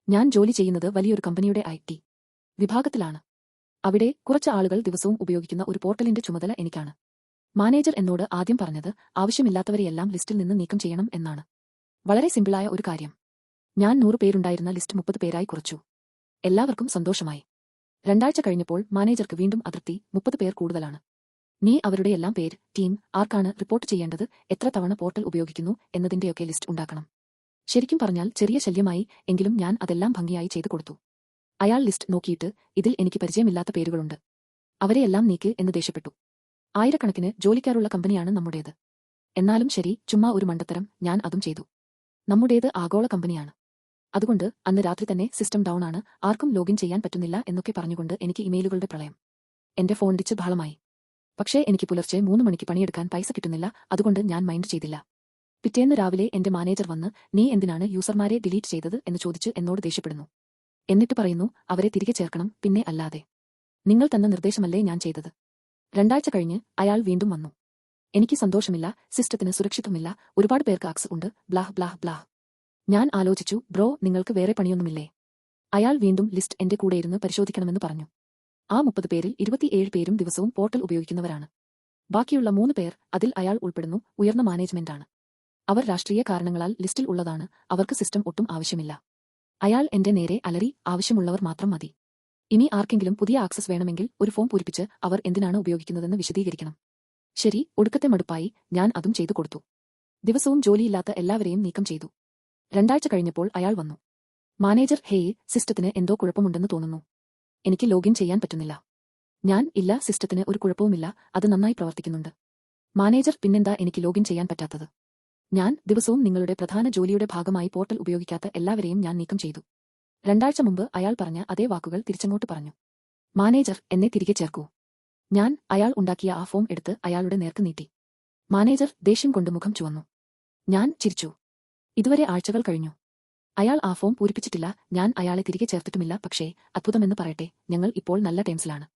ഞാൻ ജോലി ചെയ്യുന്നത് വലിയൊരു കമ്പനിയുടെ IT വിഭാഗത്തിലാണ്. അവിടെ കുറച്ച് ആളുകൾ ദിവസവും ഉപയോഗിക്കുന്ന ഒരു പോർട്ടലിന്റെ ചുമതല എനിക്കാണ്. മാനേജർ എന്നോട് ആദ്യം പറഞ്ഞത് ആവശ്യമില്ലാത്തവരെയെല്ലാം ലിസ്റ്റിൽ നിന്ന് നീക്കം ചെയ്യണം എന്നാണ്. വളരെ സിമ്പിളായ ഒരു കാര്യം. ഞാൻ 100 പേരുണ്ടായിരുന്ന ലിസ്റ്റ് 30 പേരായി കുറച്ചു. എല്ലാവർക്കും സന്തോഷമായി. 2 ആഴ്ച കഴിഞ്ഞപ്പോൾ മാനേജർക്ക് വീണ്ടും അതൃപ്തി. 30 പേർ കൂടുതലാണ്. നീ അവരുടെയെല്ലാം പേര്, ടീം, ആർക്കാണ് റിപ്പോർട്ട് ചെയ്യേണ്ടത്, എത്ര തവണ പോർട്ടൽ ഉപയോഗിക്കുന്നു എന്നതിന്റെയൊക്കെ ലിസ്റ്റ് ഉണ്ടാക്കണം. ശരിക്കും പറഞ്ഞാൽ ചെറിയ ശല്യമായി, എങ്കിലും ഞാൻ അതെല്ലാം ഭംഗിയായി ചെയ്തു കൊടുത്തു. അയാൾ ലിസ്റ്റ് നോക്കിയിട്ട് ഇതിൽ എനിക്ക് പരിചയമില്ലാത്ത പേരുകളുണ്ട്, അവരെയെല്ലാം നീക്ക് എന്ന് ദേഷ്യപ്പെട്ടു. ആയിരക്കണക്കിന് ജോലിക്കാരുള്ള കമ്പനിയാണ് നമ്മുടേത്. എന്നാലും ശരി, ചുമ്മാ ഒരു മണ്ടത്തരം, ഞാൻ അതും ചെയ്തു. നമ്മുടേത് ആഗോള കമ്പനിയാണ്. അതുകൊണ്ട് അന്ന് രാത്രി തന്നെ സിസ്റ്റം ഡൗൺ ആണ്, ആർക്കും ലോഗിൻ ചെയ്യാൻ പറ്റുന്നില്ല എന്നൊക്കെ പറഞ്ഞുകൊണ്ട് എനിക്ക് ഇമെയിലുകളുടെ പ്രളയം. എന്റെ ഫോൺ ഇടിച്ച് ബഹളമായി. പക്ഷേ എനിക്ക് പുലർച്ചെ 3 മണിക്ക് പണിയെടുക്കാൻ പൈസ കിട്ടുന്നില്ല, അതുകൊണ്ട് ഞാൻ മൈൻഡ് ചെയ്തില്ല. പിറ്റേന്ന് രാവിലെ എന്റെ മാനേജർ വന്ന് നീ എന്തിനാണ് യൂസർമാരെ ഡിലീറ്റ് ചെയ്തത് എന്ന് ചോദിച്ച് എന്നോട് ദേഷ്യപ്പെടുന്നു. എന്നിട്ട് പറയുന്നു അവരെ തിരികെ ചേർക്കണം, പിന്നെ അല്ലാതെ. നിങ്ങൾ തന്ന നിർദ്ദേശമല്ലേ ഞാൻ ചെയ്തത്. 2 ആഴ്ച കഴിഞ്ഞ് അയാൾ വീണ്ടും വന്നു. എനിക്ക് സന്തോഷമില്ല, സിസ്റ്റത്തിന് സുരക്ഷിതമില്ല, ഒരുപാട് പേർക്ക് ആക്സസ് ഉണ്ട്, ബ്ലാഹ് ബ്ലാഹ് ബ്ലാഹ്. ഞാൻ ആലോചിച്ചു, ബ്രോ നിങ്ങൾക്ക് വേറെ പണിയൊന്നുമില്ലേ. അയാൾ വീണ്ടും ലിസ്റ്റ് എന്റെ കൂടെയിരുന്ന് പരിശോധിക്കണമെന്ന് പറഞ്ഞു. ആ 30 പേരിൽ 27 പേരും ദിവസവും പോർട്ടൽ ഉപയോഗിക്കുന്നവരാണ്. ബാക്കിയുള്ള 3 പേർ, അതിൽ അയാൾ ഉൾപ്പെടുന്നു, ഉയർന്ന മാനേജ്മെന്റാണ്. അവർ രാഷ്ട്രീയ കാരണങ്ങളാൽ ലിസ്റ്റിൽ ഉള്ളതാണ്, അവർക്ക് സിസ്റ്റം ഒട്ടും ആവശ്യമില്ല. അയാൾ എന്റെ നേരെ അലറി, ആവശ്യമുള്ളവർ മാത്രം മതി. ഇനി ആർക്കെങ്കിലും പുതിയ ആക്സസ് വേണമെങ്കിൽ ഒരു ഫോം പൂരിപ്പിച്ച് അവർ എന്തിനാണ് ഉപയോഗിക്കുന്നതെന്ന് വിശദീകരിക്കണം. ശരി, ഒടുക്കത്തെ മടുപ്പായി, ഞാൻ അതും ചെയ്തു കൊടുത്തു. ദിവസവും ജോലിയില്ലാത്ത എല്ലാവരെയും നീക്കം ചെയ്തു. 2 ആഴ്ച കഴിഞ്ഞപ്പോൾ അയാൾ വന്നു. മാനേജർ, ഹേയ്, സിസ്റ്റത്തിന് എന്തോ കുഴപ്പമുണ്ടെന്ന് തോന്നുന്നു. എനിക്ക് ലോഗിൻ ചെയ്യാൻ പറ്റുന്നില്ല. ഞാൻ, ഇല്ല, സിസ്റ്റത്തിന് ഒരു കുഴപ്പവുമില്ല, അത് നന്നായി പ്രവർത്തിക്കുന്നുണ്ട്. മാനേജർ, പിന്നെന്താ എനിക്ക് ലോഗിൻ ചെയ്യാൻ പറ്റാത്തത്. ഞാൻ, ദിവസവും നിങ്ങളുടെ പ്രധാന ജോലിയുടെ ഭാഗമായി പോർട്ടൽ ഉപയോഗിക്കാത്ത എല്ലാവരെയും ഞാൻ നീക്കം ചെയ്തു. 2 ആഴ്ച മുമ്പ് അയാൾ പറഞ്ഞ അതേ വാക്കുകൾ തിരിച്ചങ്ങോട്ട് പറഞ്ഞു. മാനേജർ, എന്നെ തിരികെ ചേർക്കൂ. ഞാൻ, അയാൾ ഉണ്ടാക്കിയ ആ ഫോം എടുത്ത് അയാളുടെ നേർക്ക് നീട്ടി. മാനേജർ ദേഷ്യം കൊണ്ട് മുഖം ചുവന്നു. ഞാൻ ചിരിച്ചു. ഇതുവരെ ആഴ്ചകൾ കഴിഞ്ഞു. അയാൾ ആ ഫോം പൂരിപ്പിച്ചിട്ടില്ല, ഞാൻ അയാളെ തിരികെ ചേർത്തിട്ടുമില്ല. പക്ഷേ അത്ഭുതമെന്ന് പറയട്ടെ, ഞങ്ങൾ ഇപ്പോൾ നല്ല ടേംസിലാണ്.